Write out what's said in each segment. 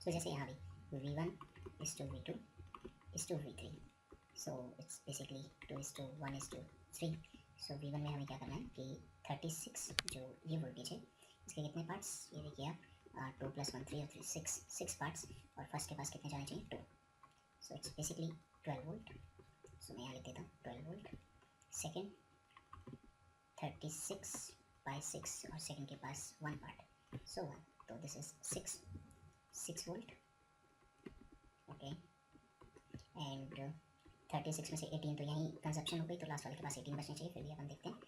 सो जैसे यहाँ भी V1 is to V2 is to V3, so it's basically 2 is to 1 is to 3। So V1 में हमें क्या करना है कि 36 जो ये वोल्टेज है इसके कितने पार्ट्स, ये देखिए आप 2 + 1 3 और 3 6 पार्ट्स, और फर्स्ट के पास कितने जाने चाहिए 2, सो इट्स बेसिकली 12 वोल्ट। सो मैं यहाँ लिख देता हूँ 12 वोल्ट। सेकेंड 36 by 6 और सेकेंड के पास 1 पार्ट, सो 1, तो this is 6 volt. Okay, and 36 में से 18 तो यहीं कंजप्शन हो गई, तो लास्ट वाले के पास 18 बचने चाहिए। फिर भी अपन देखते हैं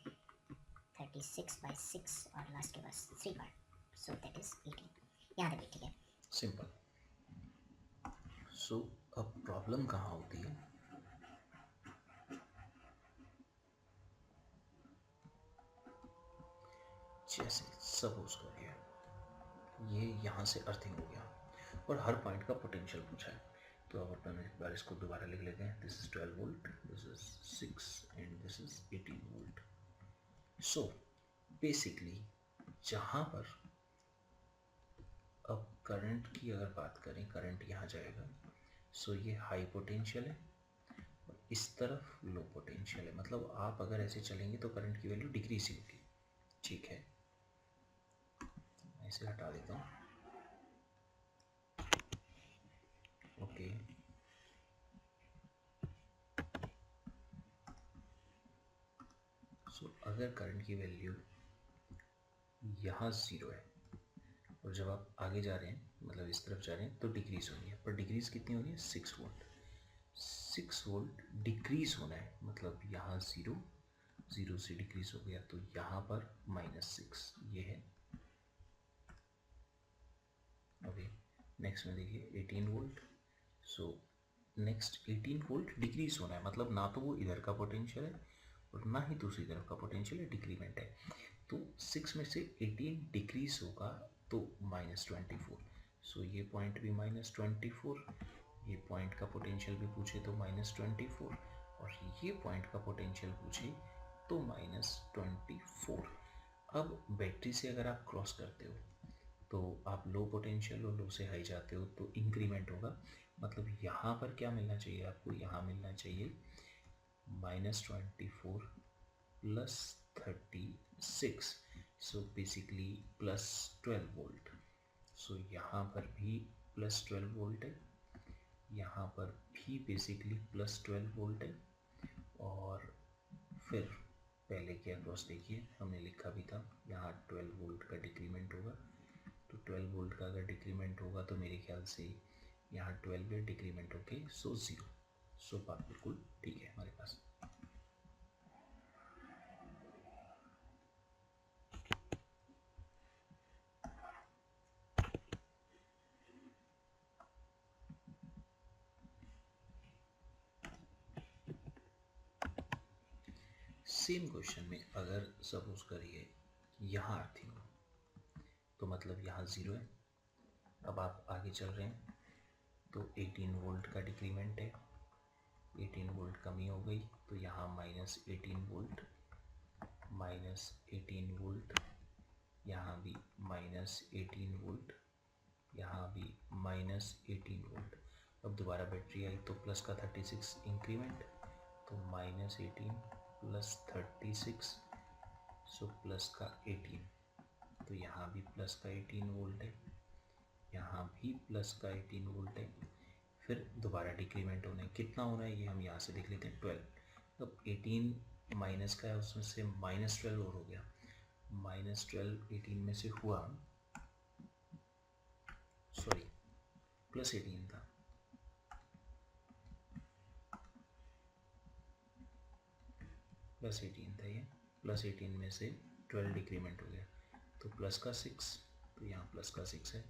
36 by 6 और लास्ट के पास 3 पार्ट, सो दैट इज 18। यहाँ तक ठीक है, सिंपल। सो अब प्रॉब्लम कहाँ होती है, जैसे सपोज करिए ये यहाँ से अर्थिंग हो गया और हर पॉइंट का पोटेंशियल पूछा है, तो अब अपन एक बार इसको दोबारा लिख लेते हैं। This is 12 volt, this is 6 and this is 18 volt. So basically जहाँ पर अब करंट की अगर बात करें, करंट यहाँ जाएगा, सो ये हाई पोटेंशियल है और इस तरफ लो पोटेंशियल है। मतलब आप अगर ऐसे चलेंगे तो करंट की वैल्यू डिक्रीज ही होगी, ठीक है। मैं इसे हटा देता हूँ, ओके। सो अगर करंट की वैल्यू यहाँ 0 है और जब आप आगे जा रहे हैं, मतलब इस तरफ जा रहे हैं, तो डिक्रीज होनी है। पर डिक्रीज कितनी होनी है, 6 वोल्ट। 6 वोल्ट डिक्रीज होना है, मतलब यहाँ 0 से डिक्रीज हो गया, तो यहाँ पर -6 ये है। ओके, नेक्स्ट में देखिए 18 volt. So next 18 volt decrease होना है, मतलब ना तो वो इधर का पोटेंशियल है और ना ही दूसरी तरफ का पोटेंशियल है, डिक्रीमेंट है। तो 6 में से 18 डिक्रीज होगा तो -24। सो ये पॉइंट भी -24, ये पॉइंट का पोटेंशियल भी पूछे तो -24, और ये पॉइंट का पोटेंशियल पूछे तो -24। अब बैटरी से अगर आप क्रॉस करते हो तो आप लो पोटेंशियल और लो से हाई जाते हो तो इंक्रीमेंट होगा। मतलब यहाँ पर क्या मिलना चाहिए आपको, यहाँ मिलना चाहिए -24 + 36, सो बेसिकली +12 वोल्ट। सो यहाँ पर भी +12 वोल्ट है, यहाँ पर भी बेसिकली +12 वोल्ट है, और फिर पहले के अक्रॉस देखिए हमने लिखा भी था यहाँ 12 वोल्ट का डिक्रीमेंट होगा, तो 12 वोल्ट का अगर डिक्रीमेंट होगा तो मेरे ख्याल से यहाँ 12 में डिक्रीमेंट होके सो 0। सो बात बिल्कुल ठीक है हमारे पास। सेम क्वेश्चन में अगर सपोज करिए यहाँ अर्थिंग हो, तो मतलब यहाँ 0 है। अब आप आगे चल रहे हैं तो 18 वोल्ट का डिक्रीमेंट है, 18 वोल्ट कमी हो गई तो यहाँ -18 वोल्ट, -18 वोल्ट, यहाँ भी -18 वोल्ट, यहाँ भी -18 वोल्ट। अब दोबारा बैटरी आई तो प्लस का 36 इंक्रीमेंट, तो -18 + 36, सो प्लस का 18, तो यहाँ भी प्लस का 18 वोल्ट है, यहाँ भी प्लस का 18 वोल्ट है। फिर दोबारा डिक्रीमेंट होना है, कितना होना है ये हम यहाँ से देख लेते हैं 12। अब 18 माइनस का है, उसमें से -12 और हो गया, -12 18 में से हुआ, सॉरी +18 था, +18 था ये, +18 में से 12 डिक्रीमेंट हो गया तो प्लस का 6, तो यहाँ प्लस का 6 है,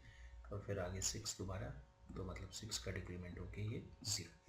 और फिर आगे 6 दोबारा, तो मतलब 6 का डिक्रीमेंट होके ये 0।